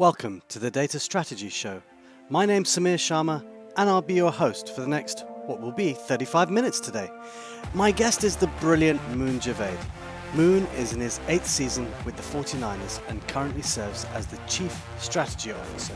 Welcome to the Data Strategy Show. My name's Samir Sharma, and I'll be your host for the next, what will be, 35 minutes today. My guest is the brilliant Moon Javaid. Moon is in his 8th season with the 49ers and currently serves as the Chief Strategy Officer.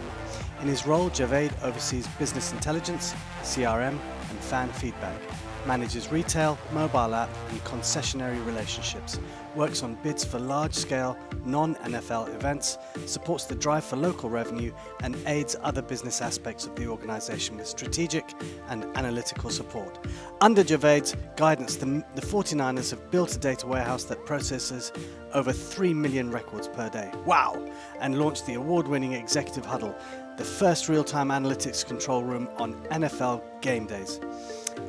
In his role, Javaid oversees business intelligence, CRM, and fan feedback, manages retail, mobile app, and concessionaire relationships, works on bids for large-scale, non-NFL events, supports the drive for local revenue, and aids other business aspects of the organization with strategic and analytical support. Under Javaid's guidance, the 49ers have built a data warehouse that processes over 3 million records per day. Wow! And launched the award-winning Executive Huddle, the first real-time analytics control room on NFL game days.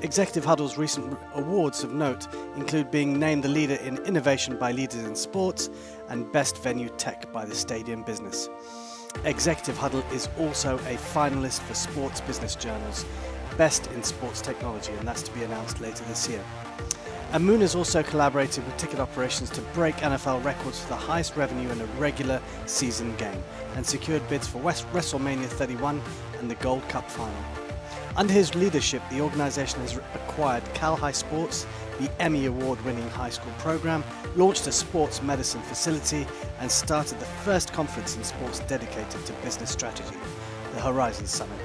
Executive Huddle's recent awards of note include being named the leader in innovation by Leaders in Sports and Best Venue Tech by the Stadium Business. Executive Huddle is also a finalist for Sports Business Journal's Best in Sports Technology, and that's to be announced later this year. And Moon has also collaborated with ticket operations to break NFL records for the highest revenue in a regular season game and secured bids for WrestleMania 31 and the Gold Cup final. Under his leadership, the organization has acquired Cal High Sports, the Emmy Award-winning high school program, launched a sports medicine facility, and started the first conference in sports dedicated to business strategy, the Horizons Summit.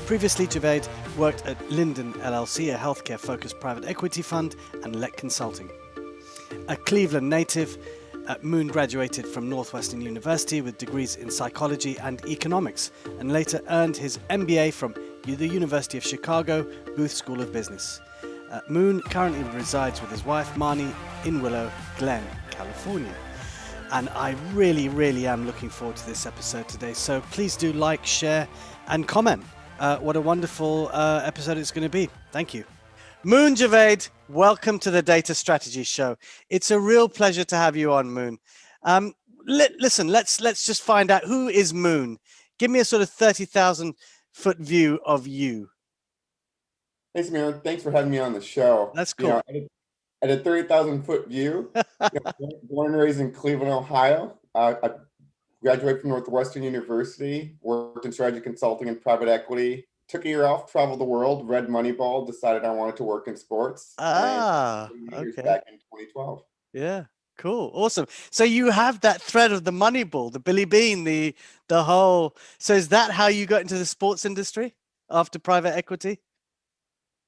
Previously, Javaid worked at Linden LLC, a healthcare-focused private equity fund, and Lett Consulting. A Cleveland native, Moon graduated from Northwestern University with degrees in psychology and economics, and later earned his MBA from the University of Chicago Booth School of Business. Moon currently resides with his wife Marnie in Willow Glen, California. And I really am looking forward to this episode today. So please do like, share, and comment. What a wonderful episode it's going to be. Thank you. Moon Javaid, welcome to the Data Strategy Show. It's a real pleasure to have you on, Moon. Listen, let's just find out, who is Moon? Give me a sort of 30,000-foot view of you. Thanks, Samir. Thanks for having me on the show. That's cool. At a 30,000-foot view, born and raised in Cleveland, Ohio. I graduated from Northwestern University, worked in strategy consulting and private equity, took a year off, traveled the world, read Moneyball, decided I wanted to work in sports. Okay. Back in 2012. Yeah, cool, awesome. So you have that thread of the Moneyball, the Billy Bean, the whole. So is that how you got into the sports industry after private equity?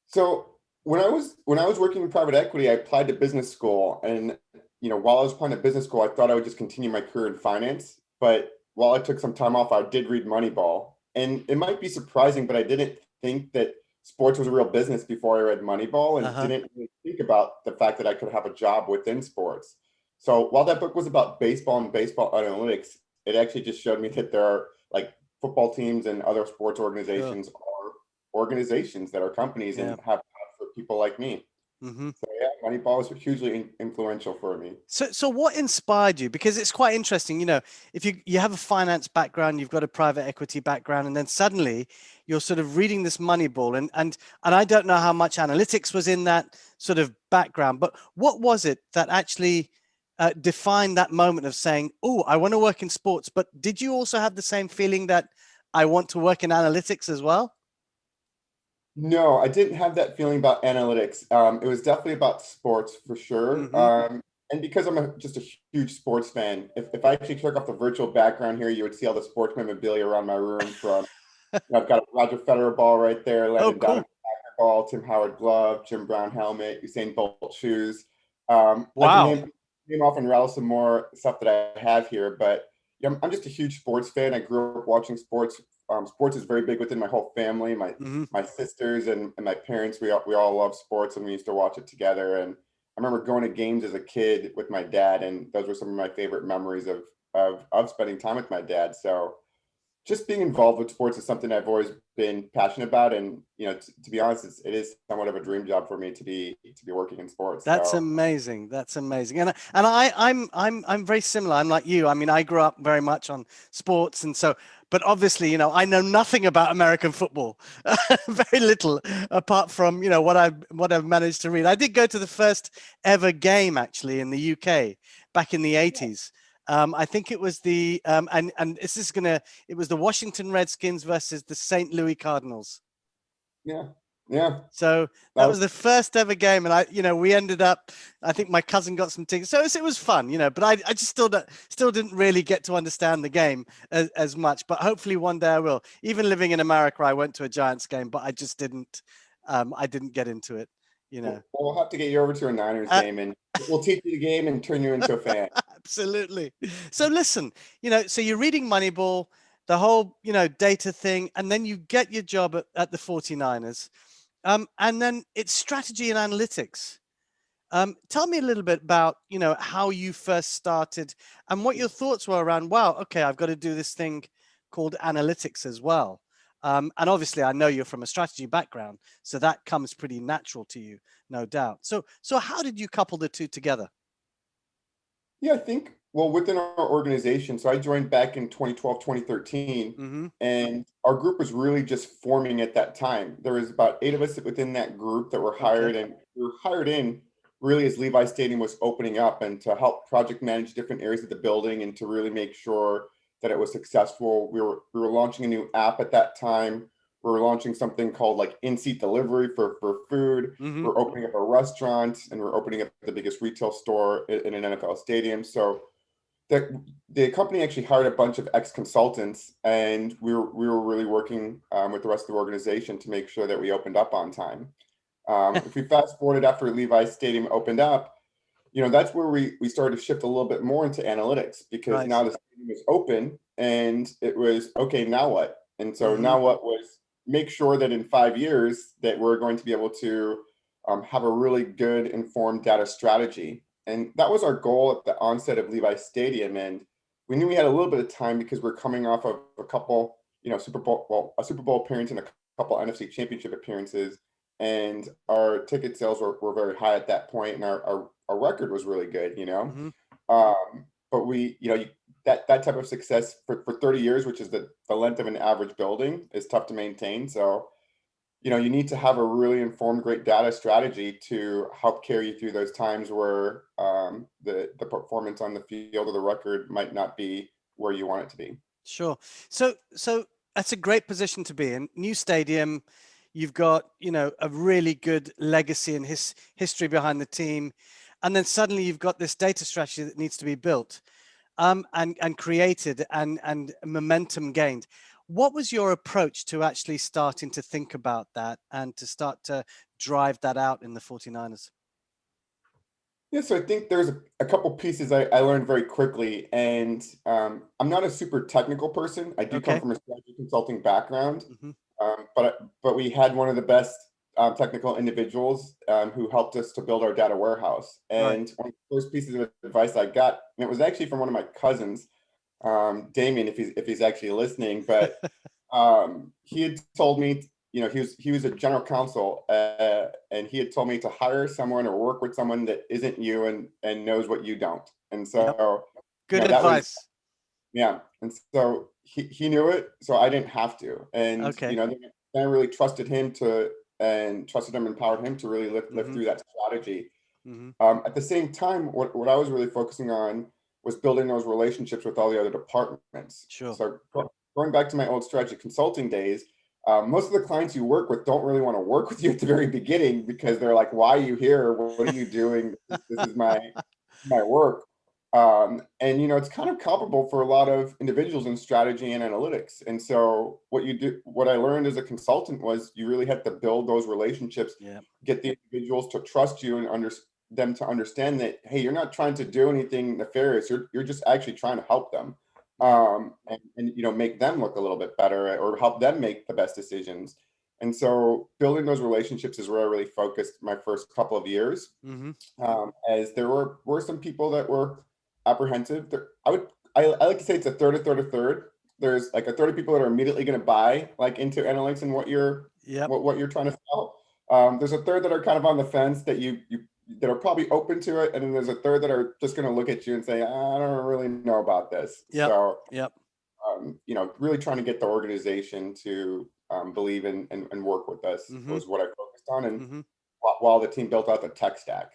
So when I was working in private equity, I applied to business school, and while I was applying to business school, I thought I would just continue my career in finance. But while I took some time off, I did read Moneyball. And it might be surprising, but I didn't think that sports was a real business before I read Moneyball, and didn't really think about the fact that I could have a job within sports. So while that book was about baseball and baseball analytics, it actually just showed me that there are, like, football teams and other sports organizations are organizations that are companies and have jobs for people like me. So yeah, Moneyball was hugely influential for me. So what inspired you? Because it's quite interesting, if you have a finance background, you've got a private equity background, and then suddenly you're sort of reading this Moneyball, and I don't know how much analytics was in that sort of background, but what was it that actually defined that moment of saying, oh, I want to work in sports? But did you also have the same feeling that I want to work in analytics as well? No, I didn't have that feeling about analytics. It was definitely about sports for sure. And because I'm just a huge sports fan, if I actually took off the virtual background here, you would see all the sports memorabilia around my room. From I've got a Roger Federer ball right there, Landon Donovan ball, Tim Howard glove, Jim Brown helmet, Usain Bolt shoes. Wow. I can name off and rattle some more stuff that I have here, but I'm just a huge sports fan. I grew up watching sports. Sports is very big within my whole family. My sisters and my parents, we all love sports, and we used to watch it together. And I remember going to games as a kid with my dad, and those were some of my favorite memories of spending time with my dad. So just being involved with sports is something I've always been passionate about, and to be honest, it is somewhat of a dream job for me to be working in sports. That's amazing. That's amazing. And I'm very similar. I'm like you. I mean, I grew up very much on sports, and so, but obviously, I know nothing about American football, very little, apart from what I've managed to read. I did go to the first ever game actually in the UK back in the 80s. I think it was and this is it was the Washington Redskins versus the St. Louis Cardinals. Yeah. Yeah. So that was the first ever game, and we ended up. I think my cousin got some tickets, so it was fun, But I just still didn't really get to understand the game as much. But hopefully one day I will. Even living in America, I went to a Giants game, but I just didn't. I didn't get into it, We'll have to get you over to a Niners game, and we'll teach you the game and turn you into a fan. Absolutely. So listen, so you're reading Moneyball, the whole data thing, and then you get your job at the 49ers. And then it's strategy and analytics. Tell me a little bit about, how you first started and what your thoughts were around, wow, okay, I've got to do this thing called analytics as well. And obviously I know you're from a strategy background, so that comes pretty natural to you, no doubt. So how did you couple the two together? Yeah, I think, well, within our organization, so I joined back in 2012, 2013, Mm-hmm. and our group was really just forming at that time. There was about 8 of us within that group that were hired, and we were hired in really as Levi Stadium was opening up and to help project manage different areas of the building and to really make sure that it was successful. We were launching a new app at that time. We were launching something called like in-seat delivery for food. Mm-hmm. We're opening up a restaurant, and we're opening up the biggest retail store in an NFL stadium. So the company actually hired a bunch of ex-consultants, and we were really working with the rest of the organization to make sure that we opened up on time. If we fast forwarded after Levi Stadium opened up, that's where we started to shift a little bit more into analytics, because now the stadium was open, and it was, okay, now what? And so now what was make sure that in 5 years that we're going to be able to have a really good informed data strategy. And that was our goal at the onset of Levi Stadium. And we knew we had a little bit of time because we're coming off of a couple, a Super Bowl appearance and a couple NFC Championship appearances. And our ticket sales were very high at that point, and our record was really good, but that type of success for 30 years, which is the length of an average building, is tough to maintain. So, you need to have a really informed, great data strategy to help carry you through those times where the performance on the field or the record might not be where you want it to be. Sure. So that's a great position to be in. New stadium, you've got, a really good legacy and history behind the team. And then suddenly you've got this data strategy that needs to be built and created and momentum gained. What was your approach to actually starting to think about that and to start to drive that out in the 49ers? Yeah, so I think there's a couple pieces I learned very quickly, and I'm not a super technical person. I do come from a strategy consulting background, but we had one of the best technical individuals who helped us to build our data warehouse. And one of the first pieces of advice I got, and it was actually from one of my cousins, Damien, if he's actually listening, but he had told me, he was a general counsel, and he had told me to hire someone or work with someone that isn't you and knows what you don't. And so good advice. And so he knew it, so I didn't have to. And then I really trusted him trusted him, empowered him to really lift through that strategy. At the same time, what I was really focusing on was building those relationships with all the other departments. Sure. So going back to my old strategy consulting days, most of the clients you work with don't really want to work with you at the very beginning, because they're like, why are you here? What are you doing? This is my work. And it's kind of comparable for a lot of individuals in strategy and analytics. And so what I learned as a consultant was you really have to build those relationships, get the individuals to trust you and them to understand that, hey, you're not trying to do anything nefarious. You're just actually trying to help them. And make them look a little bit better or help them make the best decisions. And so building those relationships is where I really focused my first couple of years. As there were some people that were apprehensive. I like to say it's a third. There's like a third of people that are immediately going to buy like into analytics and what you're trying to sell. There's a third that are kind of on the fence that that are probably open to it, and then there's a third that are just going to look at you and say, I don't really know about this. Really trying to get the organization to believe in and work with us was what I focused on, and while the team built out the tech stack.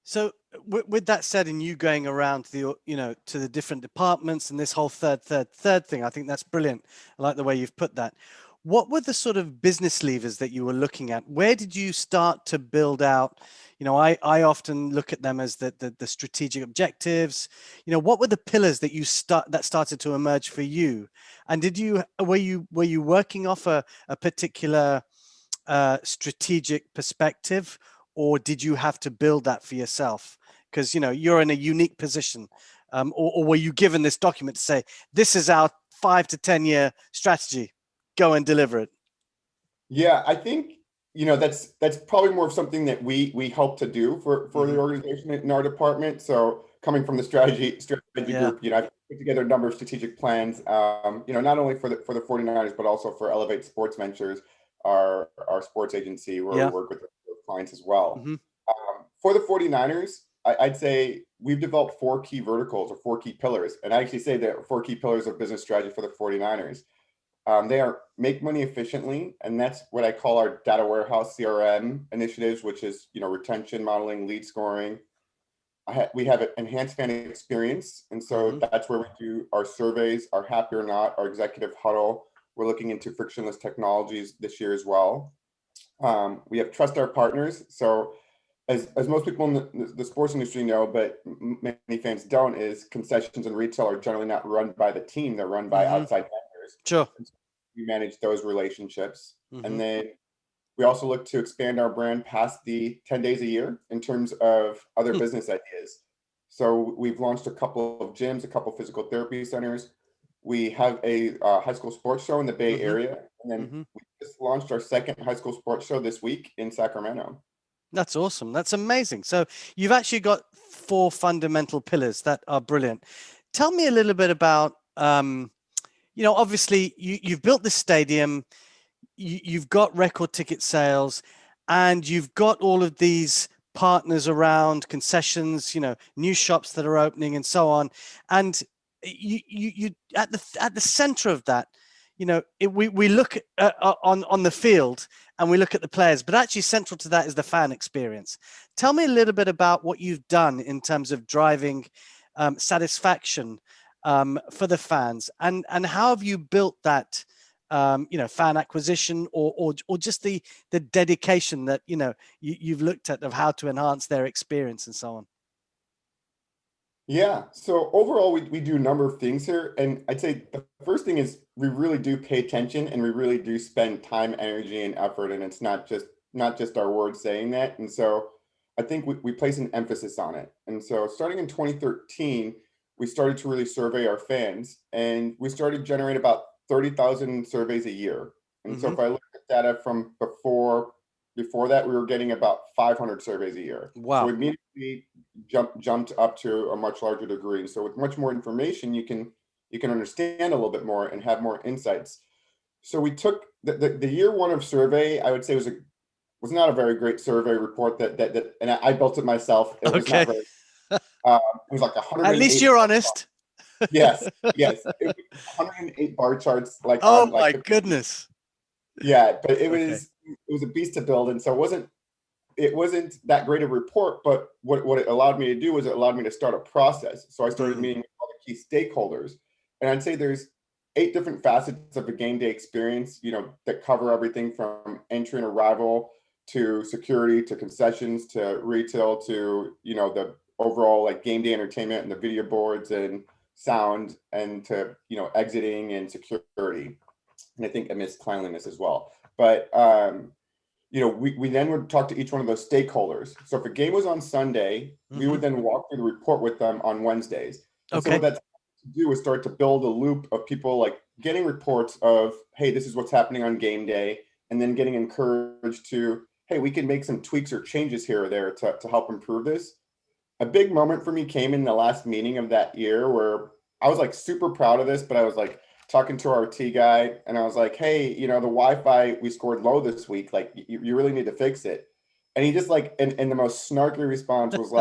So with that said, and you going around to the, to the different departments and this whole third thing, I think that's brilliant. I like the way you've put that. What were the sort of business levers that you were looking at? Where did you start to build out? I often look at them as the strategic objectives. What were the pillars that that started to emerge for you? And were you working off a particular strategic perspective, or did you have to build that for yourself? Because you're in a unique position, or were you given this document to say, this is our 5 to 10 year strategy, go and deliver it? Yeah, I think that's probably more of something that we help to do for the organization in our department. So coming from the strategy group, I've put together a number of strategic plans, not only for the 49ers, but also for Elevate Sports Ventures, our sports agency where we work with clients as well. For the 49ers, I'd say we've developed 4 key verticals or 4 key pillars. And I actually say that 4 key pillars of business strategy for the 49ers. They are make money efficiently, and that's what I call our data warehouse CRM initiatives, which is retention modeling, lead scoring. We have an enhanced fan experience, and so that's where we do our surveys, our happy or not, our executive huddle. We're looking into frictionless technologies this year as well. We have trust our partners. So as most people in the sports industry know, but many fans don't, is concessions and retail are generally not run by the team; they're run by outside vendors. Sure. We manage those relationships. And then we also look to expand our brand past the 10 days a year in terms of other business ideas. So we've launched a couple of gyms, a couple of physical therapy centers. We have a high school sports show in the Bay Area. And then we just launched our second high school sports show this week in Sacramento. That's awesome. That's amazing. So you've actually got 4 fundamental pillars that are brilliant. Tell me a little bit about, obviously you've built this stadium, you've got record ticket sales, and you've got all of these partners around, concessions, new shops that are opening and so on. And you at the center of that, we look on the field and we look at the players, but actually central to that is the fan experience. Tell me a little bit about what you've done in terms of driving satisfaction for the fans, and how have you built that fan acquisition, or just the dedication that you've looked at of how to enhance their experience and so on. Yeah, so overall we do a number of things here, and I'd say the first thing is we really do pay attention, and we really do spend time, energy, and effort, and it's not just our words saying that. And so I think we place an emphasis on it. And so starting in 2013, we started to really survey our fans, and we started generating about 30,000 surveys a year. And so if I look at data from before that, we were getting about 500 surveys a year. Wow. So we immediately jumped up to a much larger degree. So with much more information, you can understand a little bit more and have more insights. So we took the year 1 of survey, I would say was not a very great survey report that and I built it myself. It was not very, it was like 100. At least you're honest. Yes. It was 108 bar charts. My goodness. Yeah, but it was a beast to build, and so it wasn't that great a report. But what it allowed me to do was it allowed me to start a process. So I started meeting with all the key stakeholders, and I'd say there's 8 different facets of a game day experience, that cover everything from entry and arrival to security to concessions to retail to the overall game day entertainment and the video boards and sound, and to exiting and security, and I think amidst cleanliness as well. But we then would talk to each one of those stakeholders. So if a game was on Sunday, we would then walk through the report with them on Wednesdays. And so what that's to do is start to build a loop of people getting reports of, hey, this is what's happening on game day, and then getting encouraged to, hey, we can make some tweaks or changes here or there to help improve this. A big moment for me came in the last meeting of that year where I was super proud of this, but I was talking to our T guy, and I was like, hey, the Wi-Fi, we scored low this week. You really need to fix it. And he just in the most snarky response was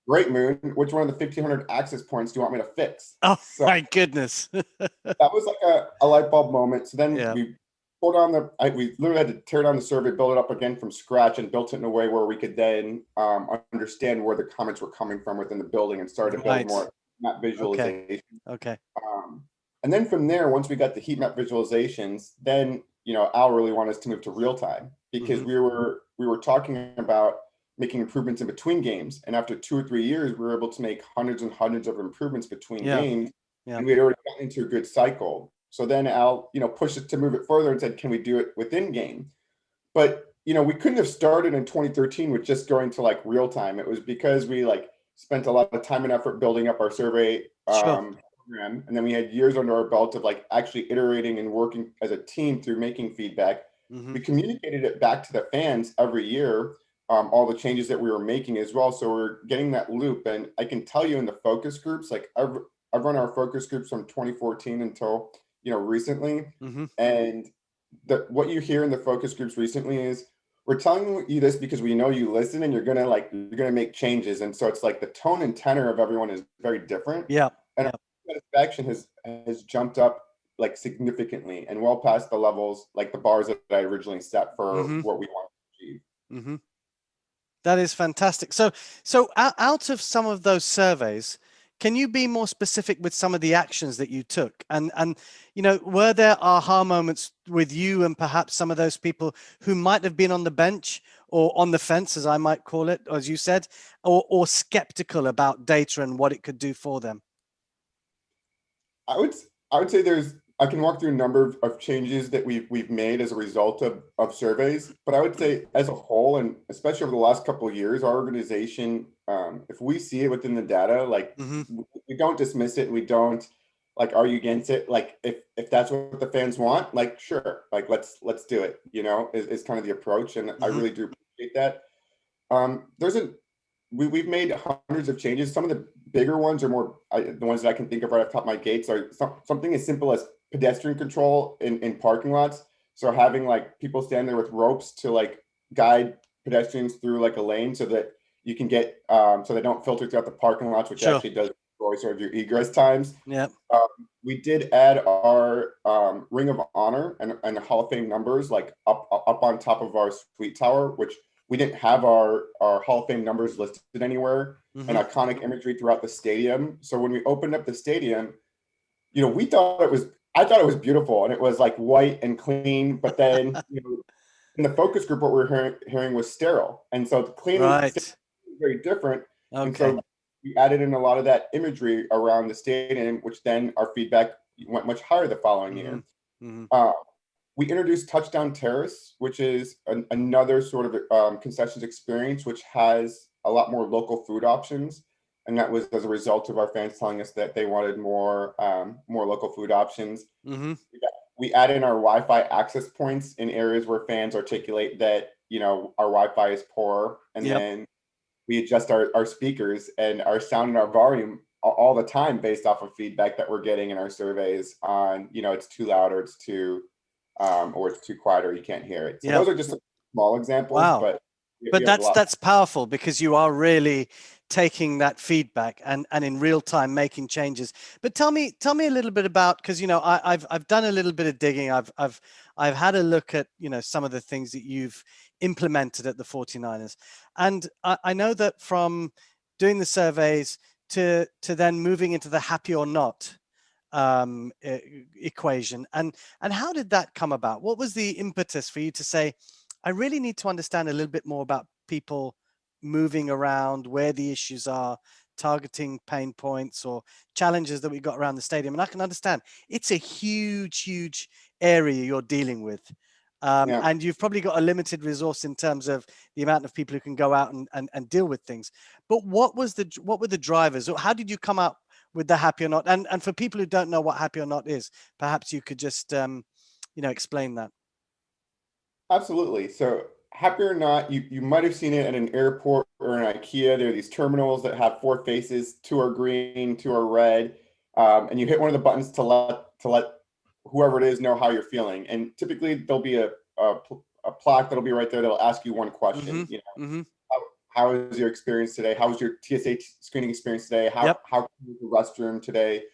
great, Moon, which one of the 1,500 access points do you want me to fix? Oh, so my goodness. that was a light bulb moment. So then we we literally had to tear down the survey, build it up again from scratch, and built it in a way where we could then understand where the comments were coming from within the building and started to build more map visualization. Okay. And then from there, once we got the heat map visualizations, then Al really wanted us to move to real time because we were talking about making improvements in between games. And after 2 or 3 years, we were able to make hundreds and hundreds of improvements between games. And we had already gotten into a good cycle. So then Al, pushed us to move it further and said, can we do it within game? But, we couldn't have started in 2013 with just going to like real time. It was because we spent a lot of time and effort building up our survey program. And then we had years under our belt of actually iterating and working as a team through making feedback. We communicated it back to the fans every year, all the changes that we were making as well. So we're getting that loop. And I can tell you in the focus groups, I've run our focus groups from 2014 until recently. And what you hear in the focus groups recently is we're telling you this because we know you listen and you're gonna make changes. And so it's like the tone and tenor of everyone is very different. And our satisfaction has jumped up significantly and well past the levels, the bars that I originally set for what we want to achieve. That is fantastic. So out of some of those surveys, can you be more specific with some of the actions that you took? And were there aha moments with you and perhaps some of those people who might have been on the bench or on the fence, as I might call it, as you said, or skeptical about data and what it could do for them? I would say I can walk through a number of changes that we've made as a result of surveys, but I would say as a whole, and especially over the last couple of years, our organization, if we see it within the data, we don't dismiss it. We don't argue against it. If that's what the fans want, sure, let's do it, is kind of the approach. And I really do appreciate that. We've made hundreds of changes. Some of the bigger ones are the ones that I can think of right off the top of my gates are something as simple as pedestrian control in parking lots. So having people stand there with ropes to guide pedestrians through a lane so that you can get so they don't filter throughout the parking lots, which actually does destroy sort of your egress times. We did add our Ring of Honor and Hall of Fame numbers up on top of our suite tower, which we didn't have our Hall of Fame numbers listed anywhere, and iconic imagery throughout the stadium. So when we opened up the stadium, I thought it was beautiful, and it was white and clean. But then in the focus group, what we were hearing was sterile, and so the cleaning is very different. And so we added in a lot of that imagery around the stadium, which then our feedback went much higher the following year. We introduced Touchdown Terrace, which is another sort of concessions experience, which has a lot more local food options. And that was as a result of our fans telling us that they wanted more local food options. We add in our Wi-Fi access points in areas where fans articulate that, our Wi-Fi is poor. And then we adjust our speakers and our sound and our volume all the time based off of feedback that we're getting in our surveys on, it's too loud or it's too quiet or you can't hear it. So those are just some small examples, but that's powerful because you are really taking that feedback and in real time making changes. But tell me a little bit about, because I've done a little bit of digging. I've had a look at some of the things that you've implemented at the 49ers, and I know that from doing the surveys to then moving into the happy or not equation, and how did that come about? What was the impetus for you to say, I really need to understand a little bit more about people moving around, where the issues are, targeting pain points or challenges that we got around the stadium? And I can understand it's a huge area you're dealing with. And you've probably got a limited resource in terms of the amount of people who can go out and deal with things. But what were the drivers? Or how did you come up with the happy or not? And for people who don't know what happy or not is, perhaps you could just explain that. Absolutely. So happy or not, you might have seen it at an airport or an IKEA. There are these terminals that have 4 faces, 2 are green, 2 are red, and you hit one of the buttons to let whoever it is know how you're feeling. And typically there'll be a plaque that'll be right there that'll ask you one question. How was your experience today? How was your TSA screening experience today? How was the restroom today?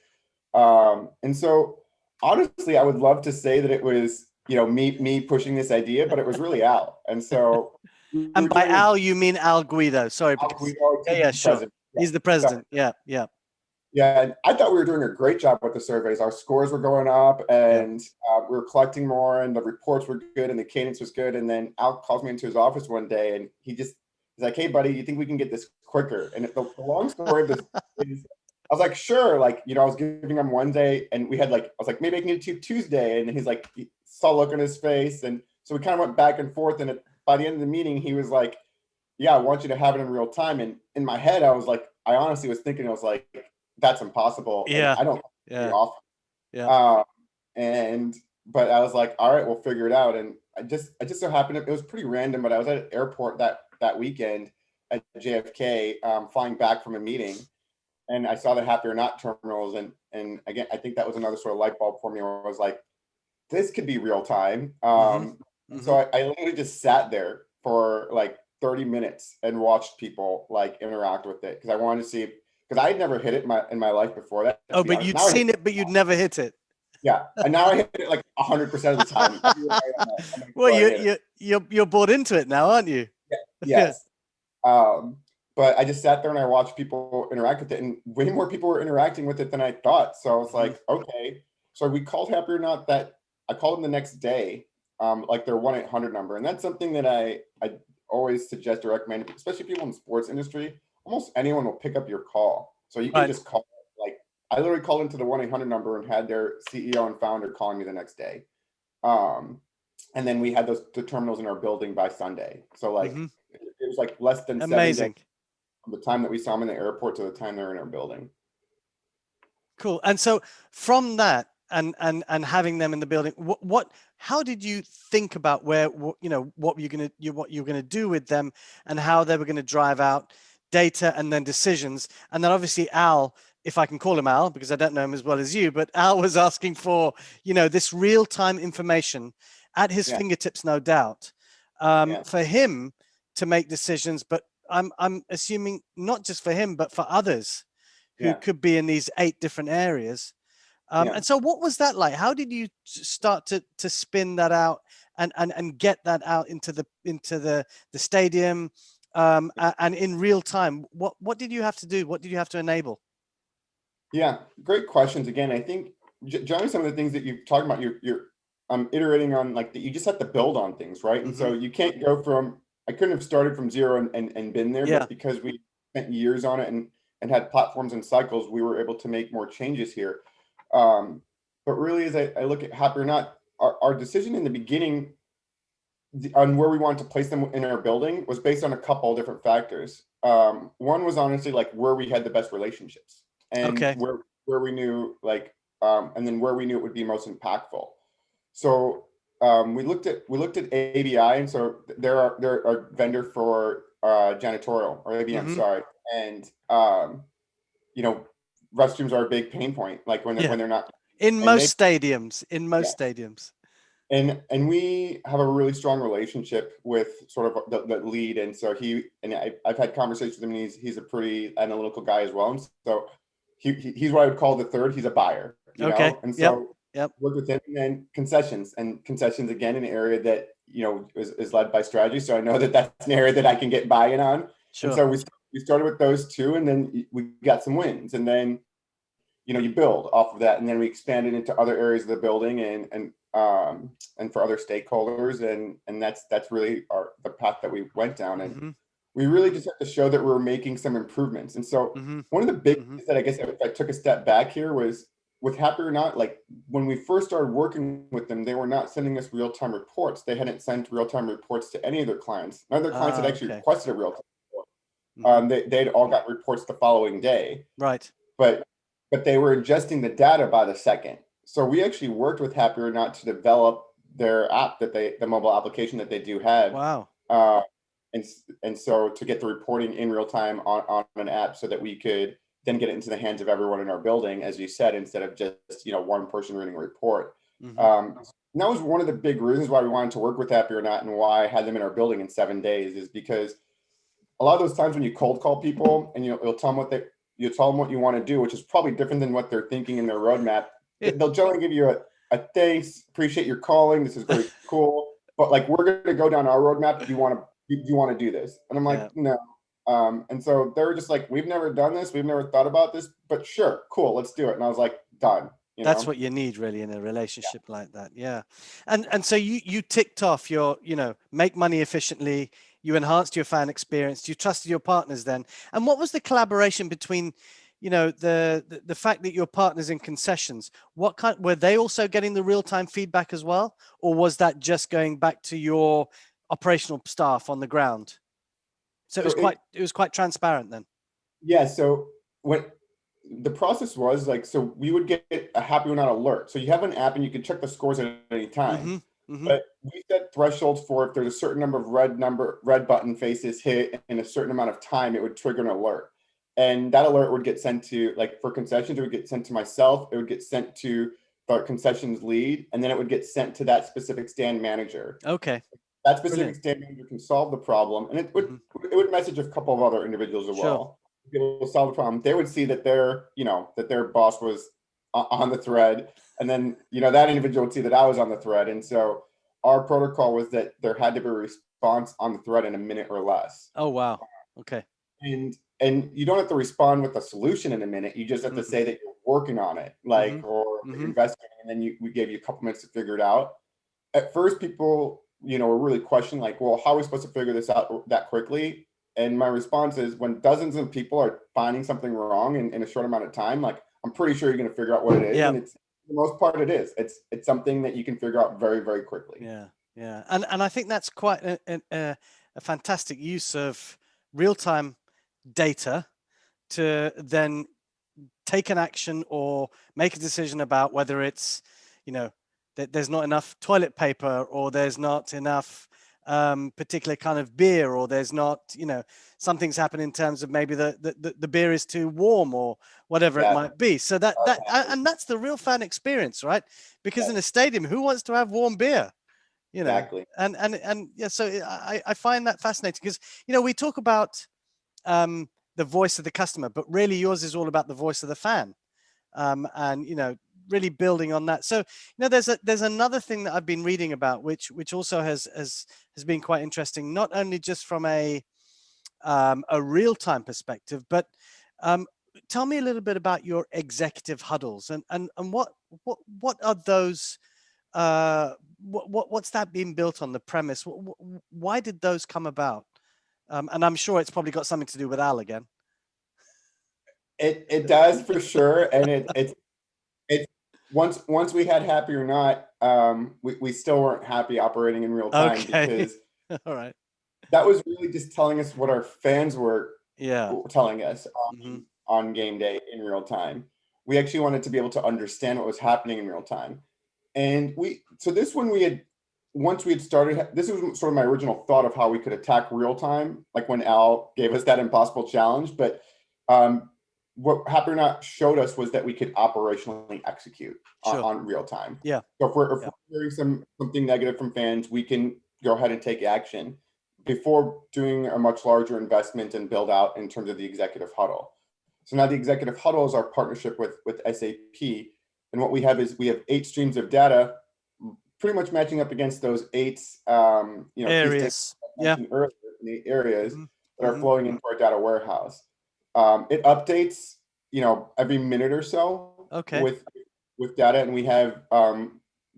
And so honestly, I would love to say that it was me pushing this idea, but it was really Al. And so we And were by doing Al, you mean Al Guido. Sorry, Al because Guido, yeah, sure. president. He's the president. Yeah. Yeah, and I thought we were doing a great job with the surveys. Our scores were going up, and we were collecting more, and the reports were good, and the cadence was good. And then Al calls me into his office one day, and he's like, "Hey, buddy, you think we can get this quicker?" And the long story of this is, I was like, "Sure." Like, I was giving him one day, and we had I was like, "Maybe I can get it to you Tuesday." And he's like, he saw a look on his face, and so we kind of went back and forth. And by the end of the meeting, he was like, "Yeah, I want you to have it in real time." And in my head, I was like, I honestly was thinking, I was like, that's impossible. Yeah. And I don't off. Yeah. But I was like, all right, we'll figure it out. And I just so happened, it was pretty random, but I was at an airport that weekend at JFK, flying back from a meeting, and I saw the Happy or Not terminals. And again, I think that was another sort of light bulb for me, where I was like, this could be real time. So I literally just sat there for like 30 minutes and watched people like interact with it, because I wanted to see, because I had never hit it in my life before that. Oh, but you'd seen it, but you'd never hit it. Yeah, and now I hit it like 100% of the time. Well, you're bought into it now, aren't you? Yeah, yes. But I just sat there and I watched people interact with it, and way more people were interacting with it than I thought. So I was like, okay. So we called Happy or Not. That I called them the next day, like their 1-800 number, and that's something that I always suggest or recommend, especially people in the sports industry. Almost anyone will pick up your call. So you can just call, like, I literally called into the 1-800 number and had their CEO and founder calling me the next day. And then we had the terminals in our building by Sunday. So like, it was like less than 7 days from the time that we saw them in the airport to the time they were in our building. Cool. And so from that, and having them in the building, how did you think about what you're gonna do with them, and how they were going to drive out data and then decisions? And then obviously Al, if I can call him Al, because I don't know him as well as you, but Al was asking for this real-time information at his fingertips, no doubt, for him to make decisions. But I'm assuming not just for him, but for others who could be in these 8 different areas. And so what was that like? How did you start to spin that out and get that out into the stadium, and in real time? What did you have to do? What did you have to enable? Yeah, great questions. Again, I think, Johnny, some of the things that you've talked about, you're iterating on, like, that you just have to build on things, right? And so you can't go from, I couldn't have started from zero and been there, but because we spent years on it and had platforms and cycles, we were able to make more changes here. But really, as I look at Happy or Not, our decision in the beginning on where we wanted to place them in our building was based on a couple of different factors. One was honestly like where we had the best relationships, and where we knew, like, and then where we knew it would be most impactful. So we looked at ABI, and so they're our vendor for janitorial, or ABM, sorry, and restrooms are a big pain point, like when they're not in most stadiums. And we have a really strong relationship with sort of the lead, and so I've had conversations with him, and he's a pretty analytical guy as well, and so he's what I would call the third. He's a buyer, know? And so worked with him. And then concessions again, an area that is led by strategy, so I know that that's an area that I can get buy-in on. And so we started with those two, and then we got some wins, and then you build off of that, and then we expanded into other areas of the building and for other stakeholders, and that's really the path that we went down. And we really just have to show that we're making some improvements. And so one of the big things that I guess if I took a step back here was with Happy or Not, like when we first started working with them, they were not sending us real-time reports. They hadn't sent real-time reports to any of their clients. None of their clients had actually requested a real-time report. They'd all got reports the following day. Right. But they were ingesting the data by the second. So we actually worked with Happy or Not to develop their app, the mobile application that they do have. Wow. And so to get the reporting in real time on an app, so that we could then get it into the hands of everyone in our building, as you said, instead of just one person reading a report. And that was one of the big reasons why we wanted to work with Happy or Not, and why I had them in our building in 7 days, is because a lot of those times when you cold call people and you'll tell them you tell them what you want to do, which is probably different than what they're thinking in their roadmap. They'll generally give you thanks, appreciate your calling. This is very cool. But like, we're going to go down our roadmap. Do you want to do this? And I'm like, no. And so they were just like, we've never done this. We've never thought about this, but sure, cool, let's do it. And I was like, done. That's what you need really in a relationship like that. Yeah. And so you ticked off your, make money efficiently, you enhanced your fan experience, you trusted your partners then. And what was the collaboration between, the fact that your partners in concessions, were they also getting the real-time feedback as well? Or was that just going back to your operational staff on the ground? So it was quite transparent then. Yeah. So when the process was like, so we would get a happy or not alert. So you have an app and you can check the scores at any time. But we set thresholds for if there's a certain number of red button faces hit in a certain amount of time, it would trigger an alert. And that alert would get sent to, like, for concessions, it would get sent to myself. It would get sent to the concessions lead, and then it would get sent to that specific stand manager. Okay. That specific stand manager can solve the problem, and it would message a couple of other individuals as well. People will solve the problem. They would see that their boss was on the thread, and then that individual would see that I was on the thread. And so our protocol was that there had to be a response on the thread in a minute or less. Oh wow. Okay. And you don't have to respond with a solution in a minute. You just have to say that you're working on it, like, or investing, and then we gave you a couple minutes to figure it out. At first, people were really questioning, like, well, how are we supposed to figure this out that quickly? And my response is, when dozens of people are finding something wrong in a short amount of time, like, I'm pretty sure you're going to figure out what it is. And it's, for the most part, it is. It's something that you can figure out very, very quickly. Yeah, yeah. And I think that's quite a fantastic use of real-time data to then take an action or make a decision about whether it's, that there's not enough toilet paper, or there's not enough particular kind of beer, or there's not, something's happened in terms of maybe the beer is too warm or whatever it might be. So and that's the real fan experience, right? Because in a stadium, who wants to have warm beer? Exactly. And yeah, so I find that fascinating because, we talk about the voice of the customer, but really yours is all about the voice of the fan. And, really building on that. So, there's another thing that I've been reading about, which also has been quite interesting, not only just from a real-time perspective, but tell me a little bit about your executive huddles and what are those, what's that being built on, the premise? Why did those come about? And I'm sure it's probably got something to do with Al again. It does, for sure. And it's once we had happy or not, we still weren't happy operating in real time. Okay. Because all right, that was really just telling us what our fans were telling us on game day in real time. We actually wanted to be able to understand what was happening in real time. And once we had started, this was sort of my original thought of how we could attack real time, like when Al gave us that impossible challenge. But what Happy or Not showed us was that we could operationally execute on real time. Yeah. So if we're hearing something negative from fans, we can go ahead and take action before doing a much larger investment and build out in terms of the executive huddle. So now the executive huddle is our partnership with SAP. And what we have is 8 streams of data, pretty much matching up against those 8 areas. Areas that are flowing into our data warehouse. It updates, every minute or so. Okay. With data, and we have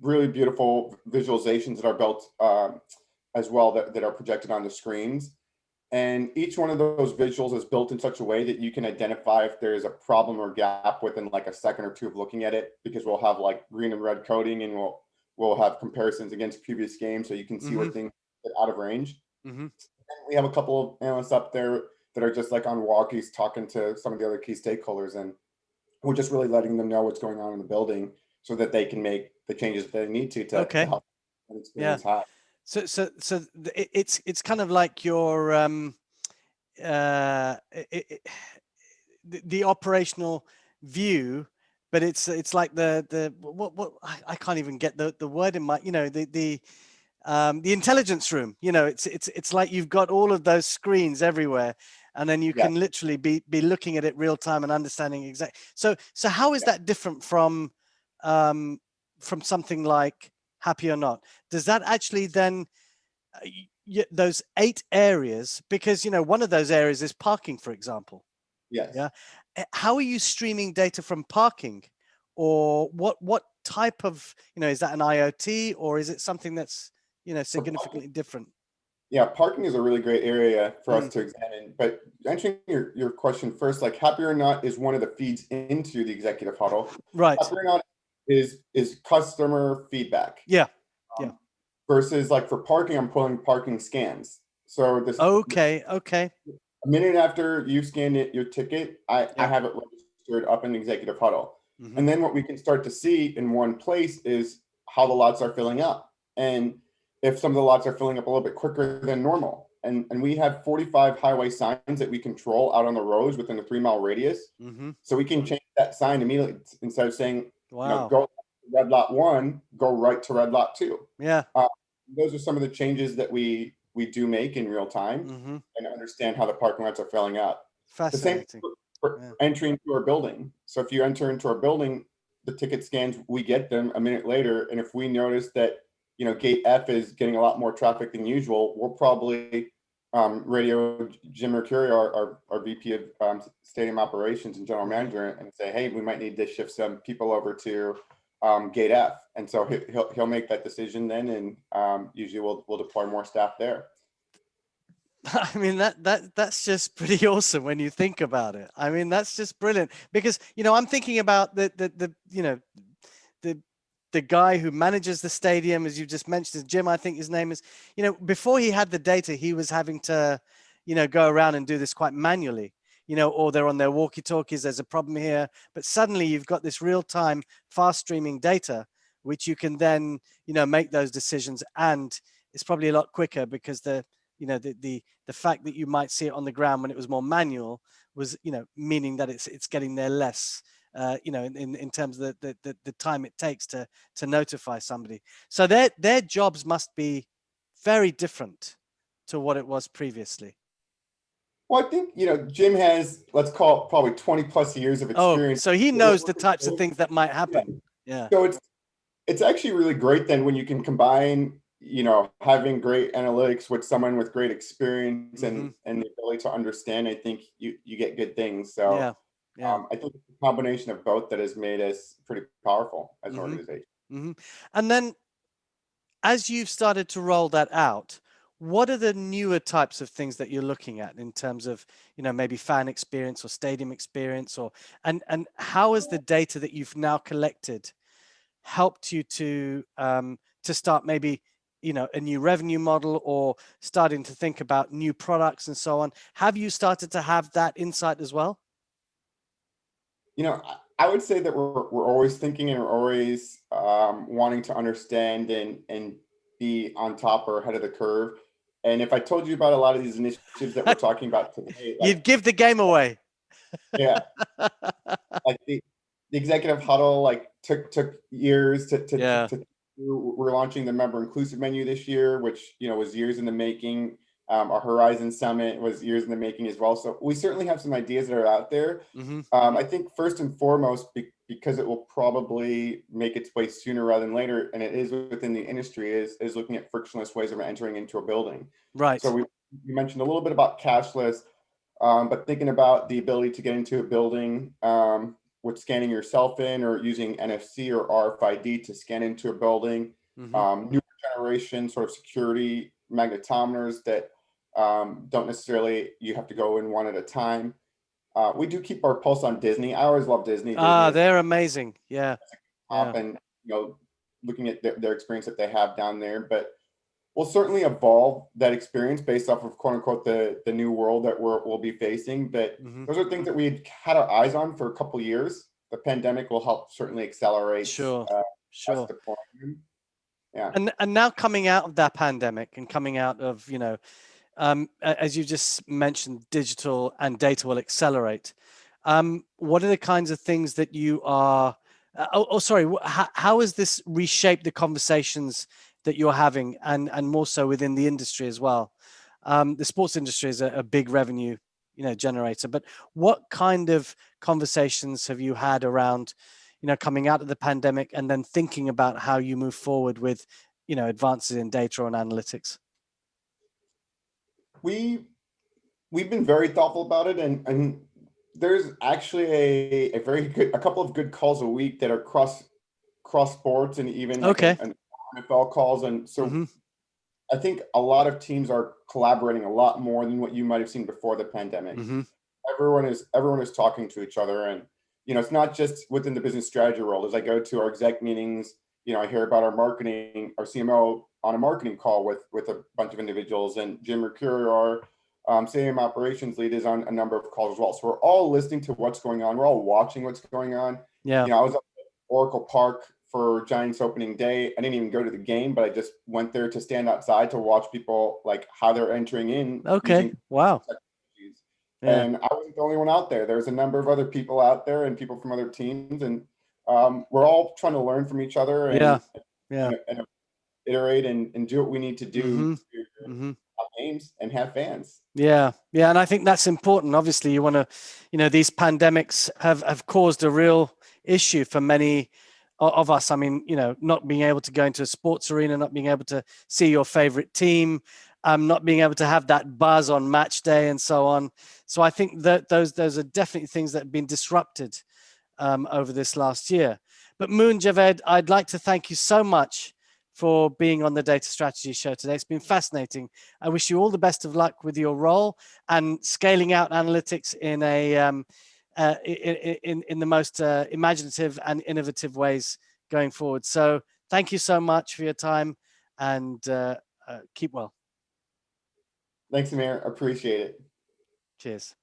really beautiful visualizations that are built as well that are projected on the screens. And each one of those visuals is built in such a way that you can identify if there's a problem or gap within like a second or two of looking at it, because we'll have like green and red coding, and we'll have comparisons against previous games, so you can see where things get out of range. And we have a couple of analysts up there that are just like on walkies talking to some of the other key stakeholders, and we're just really letting them know what's going on in the building so that they can make the changes that they need to help experience high. So it's kind of like your the operational view, but it's like what I can't even get the word in my, the intelligence room. It's like you've got all of those screens everywhere, and then you can literally be looking at it real time and understanding exactly. So how is that different from from something like Happy or Not, does that actually then those 8 areas, because one of those areas is parking, for example. Yes. Yeah. How are you streaming data from parking, or what type of, is that an IoT, or is it something that's, significantly different? Yeah, parking is a really great area for us to examine. But answering your question first, like Happy or Not is one of the feeds into the executive huddle. Right. Happy or Not is customer feedback. Yeah. Yeah. Versus like for parking, I'm pulling parking scans. So this Okay. a minute after you scan your ticket, I have it registered up in the executive huddle. And then what we can start to see in one place is how the lots are filling up. And if some of the lots are filling up a little bit quicker than normal. And we have 45 highway signs that we control out on the roads within a 3-mile radius. So we can change that sign immediately. Instead of saying, wow, go red lot 1, go right to red lot 2. Yeah. Those are some of the changes that we do make in real time and understand how the parking lots are filling up. Fascinating. The same for entry into our building. So if you enter into our building, the ticket scans, we get them a minute later. And if we notice that, gate F is getting a lot more traffic than usual, we'll probably radio Jim Mercury, our VP of stadium operations and general manager, and say, hey, we might need to shift some people over to gate F. And so he'll make that decision then, and usually we'll deploy more staff there. I mean, that's just pretty awesome when you think about it. I mean, that's just brilliant, because I'm thinking about the guy who manages the stadium, as you just mentioned, Jim, I think his name is. Before he had the data, he was having to go around and do this quite manually, or they're on their walkie-talkies, there's a problem here, but suddenly you've got this real-time fast streaming data, which you can then make those decisions, and it's probably a lot quicker, because the fact that you might see it on the ground when it was more manual was, meaning that it's getting there less, in terms of the time it takes to notify somebody. So their jobs must be very different to what it was previously. Well, I think, Jim has, let's call it probably 20 plus years of experience. Oh, so he knows the types of things that might happen. Yeah. So it's actually really great then when you can combine, having great analytics with someone with great experience and the ability to understand. I think you get good things. So I think it's a combination of both that has made us pretty powerful as an organization. And then as you've started to roll that out, what are the newer types of things that you're looking at in terms of, maybe fan experience or stadium experience, and how has the data that you've now collected helped you to start maybe, a new revenue model, or starting to think about new products and so on? Have you started to have that insight as well? I would say that we're always thinking, and we're always wanting to understand and be on top or ahead of the curve. And if I told you about a lot of these initiatives that we're talking about today, you'd give the game away. Yeah. Like the executive huddle, took years to we're launching the member inclusive menu this year, which was years in the making. Our Horizon Summit was years in the making as well. So we certainly have some ideas that are out there. I think first and foremost, because it will probably make its way sooner rather than later, and it is within the industry, is looking at frictionless ways of entering into a building. Right. So we mentioned a little bit about cashless, but thinking about the ability to get into a building with scanning yourself in, or using NFC or RFID to scan into a building. New generation sort of security magnetometers that don't necessarily, you have to go in one at a time. We do keep our pulse on Disney. I always love Disney. They're amazing. Yeah. And looking at their experience that they have down there, but we'll certainly evolve that experience based off of quote unquote the new world that we'll be facing. But those are things that we had our eyes on for a couple of years. The pandemic will help certainly accelerate. Sure. Yeah. And now coming out of that pandemic, and coming out of, as you just mentioned, digital and data will accelerate. What are the kinds of things that you are, how has this reshaped the conversations that you're having, and more so within the industry as well? The sports industry is a big revenue, generator, but what kind of conversations have you had around, coming out of the pandemic, and then thinking about how you move forward with, advances in data and analytics? We've been very thoughtful about it, and there's actually a couple of good calls a week that are cross sports, and even like Okay. an NFL calls. And so I think a lot of teams are collaborating a lot more than what you might have seen before the pandemic. Everyone is talking to each other, and it's not just within the business strategy world. As I go to our exec meetings, I hear about our CMO on a marketing call with a bunch of individuals, and Jim Mercurio, our CM operations lead, is on a number of calls as well. So we're all listening to what's going on. We're all watching what's going on. Yeah. I was at Oracle Park for Giants opening day. I didn't even go to the game, but I just went there to stand outside to watch people, like, how they're entering in. Okay. Wow. Yeah. And I wasn't the only one out there. There's a number of other people out there and people from other teams, and we're all trying to learn from each other and iterate and do what we need to do to have games and have fans. Yeah. And I think that's important. Obviously, you want to, these pandemics have caused a real issue for many of us. I mean, not being able to go into a sports arena, not being able to see your favorite team, not being able to have that buzz on match day and so on. So I think that those are definitely things that have been disrupted over this last year. But Moon Javaid, I'd like to thank you so much for being on the Data Strategy Show today. It's been fascinating. I wish you all the best of luck with your role and scaling out analytics in in the most imaginative and innovative ways going forward. So thank you so much for your time, and keep well. Thanks, Samir. Appreciate it. Cheers.